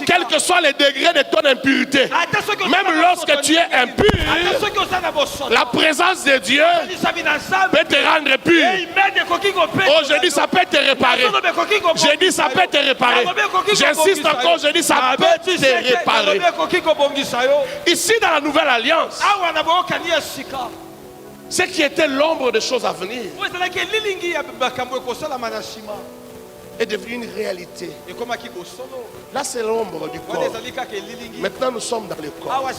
quels que soient les degrés de ton impurité, même lorsque tu es impur, la présence de Dieu peut te rendre pur. Oh, je dis ça peut te réparer. Je dis ça peut te réparer. J'insiste encore, je dis ça peut te réparer. Ici dans la nouvelle alliance, ce qui était l'ombre des choses à venir est devenu une réalité. Là c'est l'ombre du corps. Maintenant nous sommes dans le corps.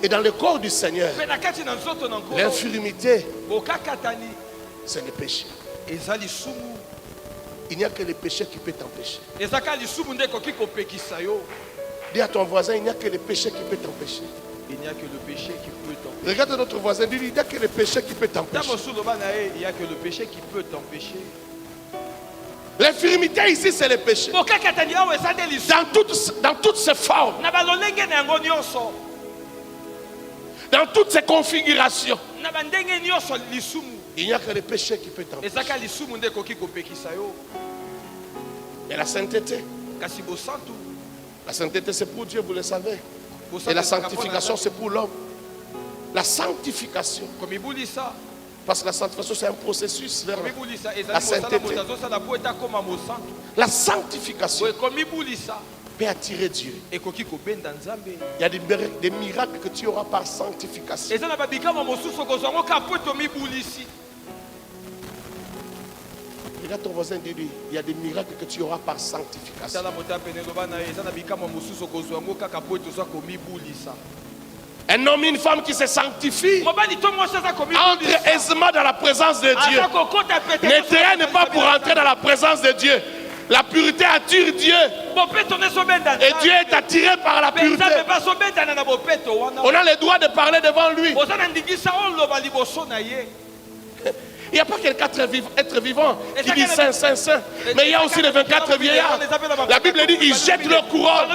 Et dans le corps du Seigneur, l'infirmité, c'est le péché. Il n'y a que le péché qui peut t'empêcher. Dis à ton voisin, il n'y a que le péché qui peut t'empêcher. Il n'y a que le péché qui peut t'empêcher. Regarde notre voisin, dis, il n'y a que le péché qui peut t'empêcher. Il n'y a que le péché qui peut t'empêcher. L'infirmité ici, c'est le péché. Dans toutes ses formes. Dans toutes ses configurations. Il n'y a que le péché qui peut t'empêcher. Et la sainteté. La sainteté, c'est pour Dieu, vous le savez. Et la sanctification, c'est pour l'homme. La sanctification. Parce que la sanctification, c'est un processus vers la sainteté. La sanctification peut attirer Dieu. Il y a des miracles que tu auras par sanctification. Regarde ton voisin, dis-lui, il y a des miracles que tu auras par sanctification. Un homme et une femme qui se sanctifient entre aisément dans la présence de Dieu. Ne traîne pas pour entrer dans la présence de Dieu. La pureté attire Dieu. Et Dieu est attiré par la pureté. On a le droit de parler devant lui. Il n'y a pas que les 4 êtres vivants qui disent Saint, Saint, Saint. Mais il y a aussi les 24 vieillards. La Bible dit qu'ils jettent leur couronne.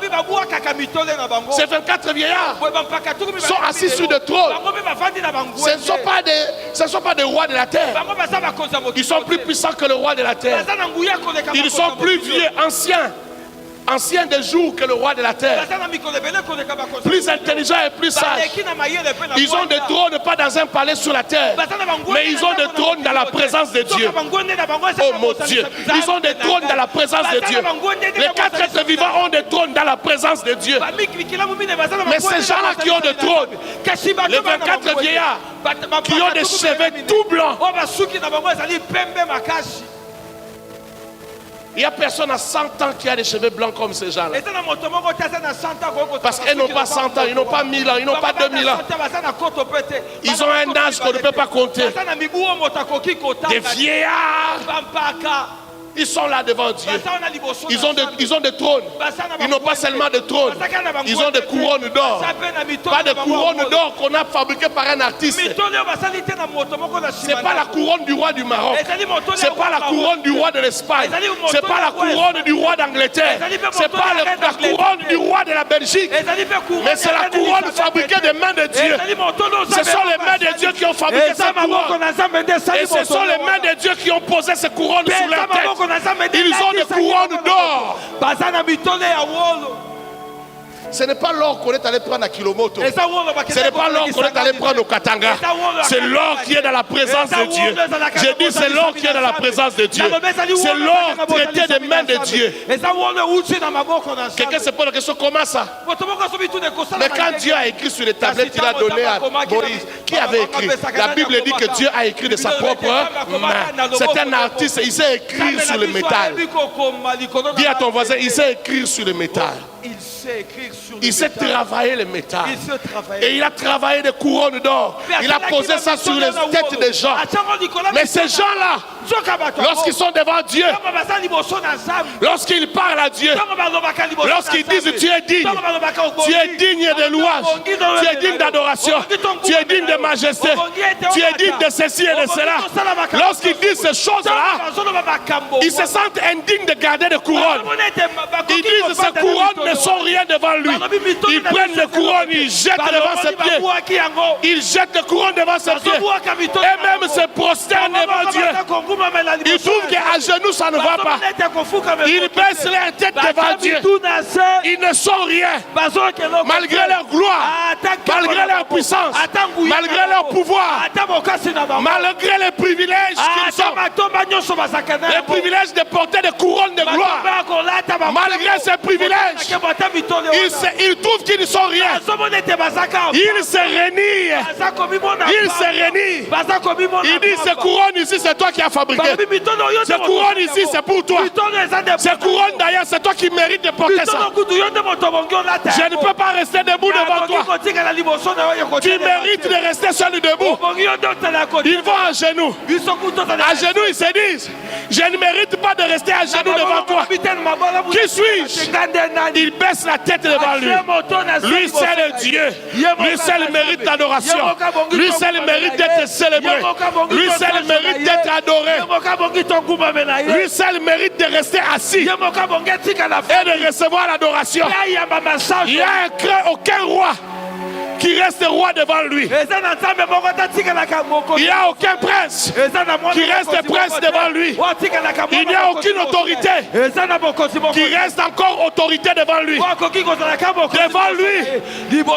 Ces 24 vieillards sont assis sur le trône. Ce ne sont pas des rois de la terre. Ils sont plus puissants que le roi de la terre. Ils sont plus vieux, anciens des jours que le roi de la terre. Plus intelligents et plus sages. Ils ont des trônes pas dans un palais sur la terre, mais ils ont des trônes dans la présence de Dieu. Oh mon Dieu, ils ont des trônes dans la présence de Dieu. Les 4 êtres vivants ont des trônes dans la présence de Dieu. Mais ces gens-là qui ont des trônes, les 24 vieillards qui ont des cheveux tout blancs, il n'y a personne à 100 ans qui a des cheveux blancs comme ces gens-là. Parce qu'ils n'ont pas 100 ans, ils n'ont pas 1000 ans, ils n'ont pas 2000 ans. Ils ont un âge qu'on ne peut pas compter. Des vieillards. Ils sont là devant Dieu. Ils ont des trônes. Ils n'ont pas seulement des trônes. Ils ont des couronnes d'or. Pas des couronnes d'or qu'on a fabriquées par un artiste. Ce n'est pas la couronne du roi du Maroc. Ce n'est pas la couronne du roi de l'Espagne. Ce n'est pas la couronne du roi d'Angleterre. Ce n'est pas la couronne du roi de la Belgique. Mais c'est la couronne fabriquée des mains de Dieu. Ce sont les mains de Dieu qui ont fabriqué cette couronne. Et ce sont les mains de Dieu qui ont posé ces couronnes sur leur tête. Ils ont des couronnes d'or. Ce n'est pas l'or qu'on est allé prendre à Kilomoto. Ce n'est pas l'or qu'on est allé prendre au Katanga. C'est l'or qui est dans la présence de Dieu. J'ai dit c'est l'or qui est dans la présence de Dieu. C'est l'or traité des mains de Dieu. Quelqu'un se pose la question, comment ça? Mais quand Dieu a écrit sur les tablettes, il a donné à Moïse. Qui avait écrit? La Bible dit que Dieu a écrit de sa propre main. C'est un artiste, il sait écrire sur le métal. Dis à ton voisin, il sait écrire sur le métal. Il sait travailler le métal. Et il a travaillé des couronnes d'or. Il a posé ça sur les têtes des gens. Mais ces gens-là lorsqu'ils sont devant Dieu, lorsqu'ils parlent à Dieu, lorsqu'ils disent tu es digne de louange, tu es digne d'adoration, tu es digne de majesté, tu es digne de ceci et de cela, lorsqu'ils disent ces choses-là, ils se sentent indignes de garder des couronnes. Ils disent ces couronnes ne sont rien devant lui. Ils prennent les couronnes, ils jettent devant ses pieds. Ils jettent les couronnes devant ses pieds. Et même se prosternent devant Dieu. Ils trouvent qu'à genoux ça ne va pas. Ils baissent leur tête devant Dieu. Ils ne sont rien. Malgré leur gloire, malgré leur puissance, malgré leur pouvoir, malgré les privilèges qu'ils ont, les privilèges de porter des couronnes de gloire, malgré ces privilèges, ils trouvent qu'ils ne sont rien. Ils se renient. Ils se renient. Ils disent ces couronnes ici c'est toi qui as fabriqué. Ces couronnes ici c'est pour toi. Ces couronnes d'ailleurs c'est toi qui mérites de porter ça. Je ne peux pas rester debout devant toi. Tu mérites de rester seul debout. Ils vont à genoux. À genoux ils se disent je ne mérite pas de rester à genoux devant toi. Qui suis-je? Il baisse la tête devant lui. Lui seul est Dieu. Lui seul mérite l'adoration. Lui seul mérite d'être célébré. Lui seul mérite d'être adoré. Lui seul mérite de rester assis et de recevoir l'adoration. Il n'y a aucun roi qui reste roi devant lui. Il n'y a aucun prince qui reste prince devant lui. Il n'y a aucune autorité qui reste encore autorité devant lui.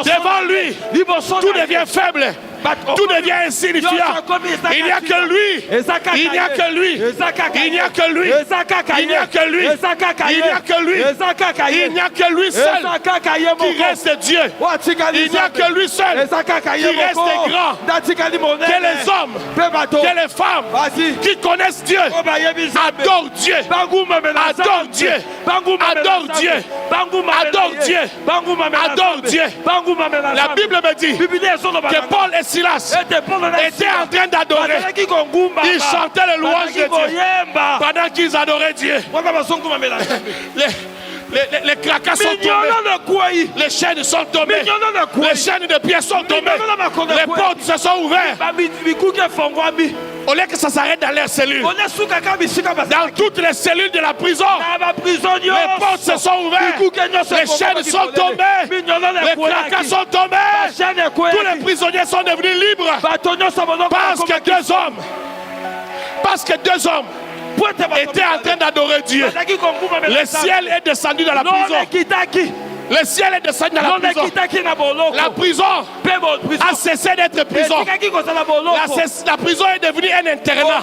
Devant lui, tout devient faible. Tout devient insignifiant. Il n'y a que lui. Il n'y a que lui. Il n'y a que lui. Il n'y a que lui. Il n'y a que lui. Il n'y a que lui seul qui reste Dieu. Il n'y a que lui seul qui reste grand. Que les hommes, que les femmes qui connaissent Dieu adorent Dieu. Adorent Dieu. Adorent Dieu. Adorent Dieu. Adorent Dieu. La Bible me dit que Paul et Silas étaient en train d'adorer. Ils chantaient les louanges de Dieu pendant qu'ils adoraient Dieu. Les cracas sont tombés. Les chaînes sont tombées. Les chaînes de pieds sont tombées. Les portes se sont ouvertes. Au lieu que ça s'arrête dans leurs cellules, dans toutes les cellules de la prison, les portes se sont ouvertes. Les chaînes sont tombées. Les cracas sont tombés. Tous les prisonniers sont devenus libres. Parce que deux hommes était en train d'adorer Dieu. Le ciel est descendu dans la prison. Le ciel est descendu dans la prison. La prison a cessé d'être prison. La prison est devenue un internat.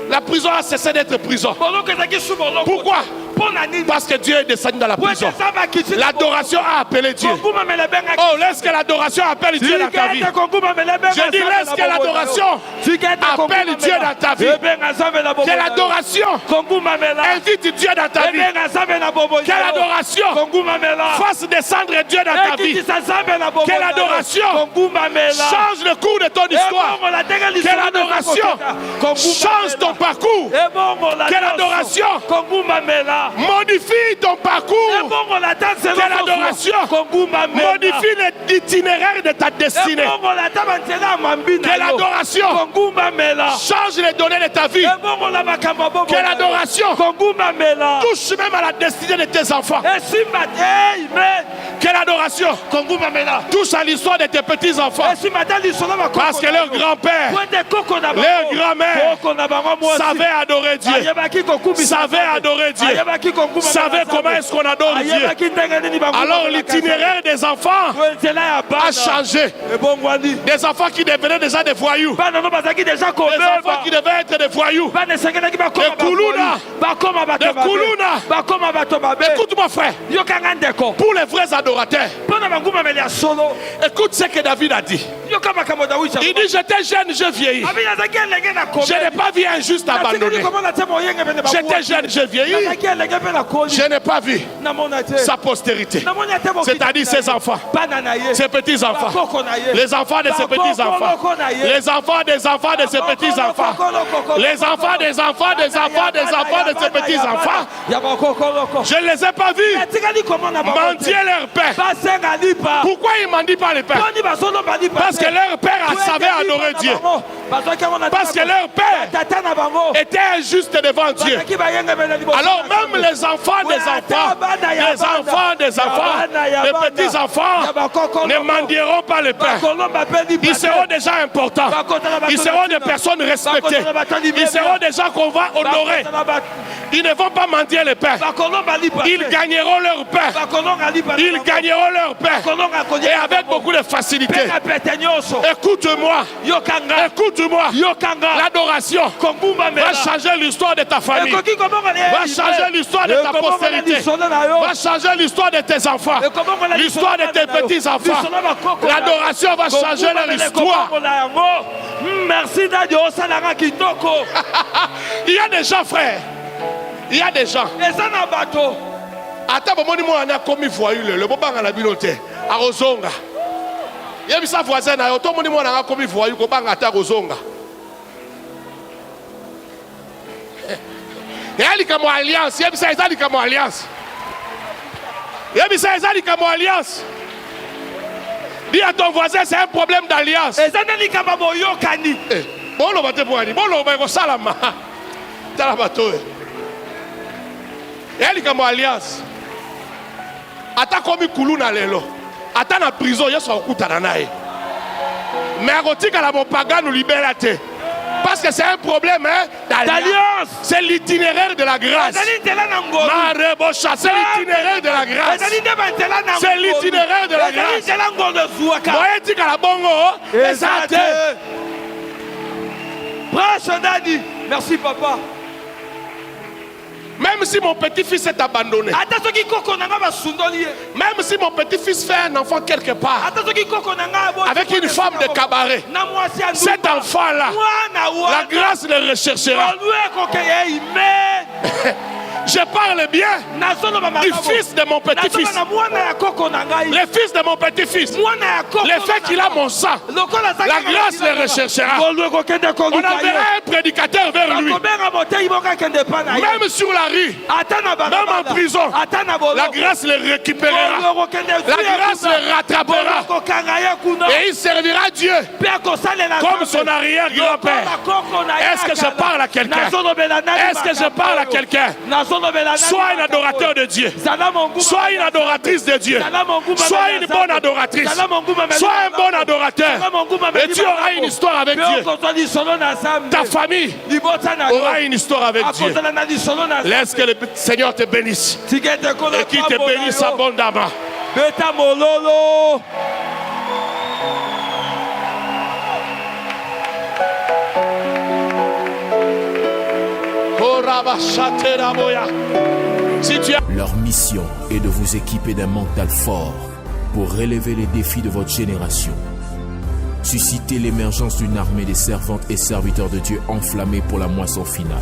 La prison a cessé d'être prison. Pourquoi? Parce que Dieu est descendu dans la prison. L'adoration a appelé Dieu. Oh, laisse que l'adoration appelle Dieu dans ta vie. Je dis, laisse que l'adoration appelle Dieu dans ta vie. Que l'adoration invite Dieu dans ta vie. Que l'adoration fasse descendre Dieu dans ta vie. Que l'adoration change le cours de ton histoire. Que l'adoration change ton parcours. Que l'adoration modifie ton parcours. Que l'adoration modifie l'itinéraire de ta destinée. Que l'adoration change les données de ta vie. Que l'adoration touche même à la destinée de tes enfants. Que l'adoration touche à l'histoire de tes petits enfants. Parce que leur grand-père, leur grand-mère savait adorer Dieu. Savait adorer Dieu. Savait comment est-ce qu'on adore Dieu. Alors l'itinéraire des enfants a changé. Des enfants qui devenaient déjà des voyous. Des enfants qui devaient être des voyous. Des Kuluna. Écoute-moi frère. Pour les vrais adorateurs, écoute ce que David a dit. Il dit j'étais jeune, je vieillis. Je n'ai pas vu un juste abandonné. J'étais jeune, je vieillis. Je n'ai pas vu sa postérité, c'est-à-dire ses enfants, ses petits-enfants, les enfants de ses petits-enfants, les enfants des enfants de ses petits-enfants, les enfants des enfants des enfants des enfants de ses petits-enfants. Je ne les ai pas vus mendier leur père. Pourquoi ils ne mendient pas le père? Parce que leur père savait adorer Dieu. Parce que leur père était injuste devant Dieu. Alors même les enfants des enfants, les enfants des enfants, les petits-enfants ne mendieront pas le père. Ils seront déjà importants. Ils seront des personnes respectées. Ils seront des gens qu'on va honorer. Ils ne vont pas mendier le père. Ils gagneront leur père. Ils gagneront leur père. Et avec beaucoup de facilité. Écoute-moi. Écoute-moi. L'adoration va changer l'histoire de ta famille. Va changer l'histoire de ta postérité. Va changer l'histoire de tes enfants. L'histoire de tes petits-enfants. L'adoration va changer leur histoire. Merci d'Adieu. Il y a des gens, frère. Il y a des gens. Attends, moi, on a commis voyou le bon bang à la biloté. À Rozonga. Il y a sa voisine. Tout le monde a commis voyou. Ko bang à Rozonga. Il y a des alliances. Il y a des alliances. Il y a des alliances. Dis à ton voisin, c'est un problème d'alliance. Bon, on va te voir. Bon, on va te salama. T'as la bateau. Il y a des alliances. Ata komi kuluna lelo. Ata na prison, il y a son coup tananae. Mais à côté, quand la mopaga nous libère. Parce que c'est un problème d'alliance. C'est l'itinéraire de la grâce. C'est l'itinéraire de la grâce. C'est l'itinéraire de la grâce. Moi, je dis qu'à la bongo, exact. Merci, papa. Même si mon petit-fils est abandonné, même si mon petit-fils fait un enfant quelque part avec une femme de cabaret, cet enfant-là, la grâce le recherchera. Je parle bien du fils de mon petit-fils. Le fils de mon petit-fils. Le fait qu'il a mon sang, la grâce le recherchera. On enverra un prédicateur vers lui. Même sur la rue, même en prison, la grâce le récupérera. La grâce le rattrapera. Et il servira Dieu comme son arrière-grand-père. Est-ce que je parle à quelqu'un? Est-ce que je parle à quelqu'un? Sois un adorateur de Dieu. Sois une adoratrice de Dieu. Sois une bonne adoratrice. Sois un bon adorateur. Et tu auras une histoire avec Dieu. Ta famille aura une histoire avec Dieu. Laisse que le Seigneur te bénisse. Et qu'il te bénisse abondamment. Leur mission est de vous équiper d'un mental fort pour relever les défis de votre génération. Susciter l'émergence d'une armée des servantes et serviteurs de Dieu enflammés pour la moisson finale.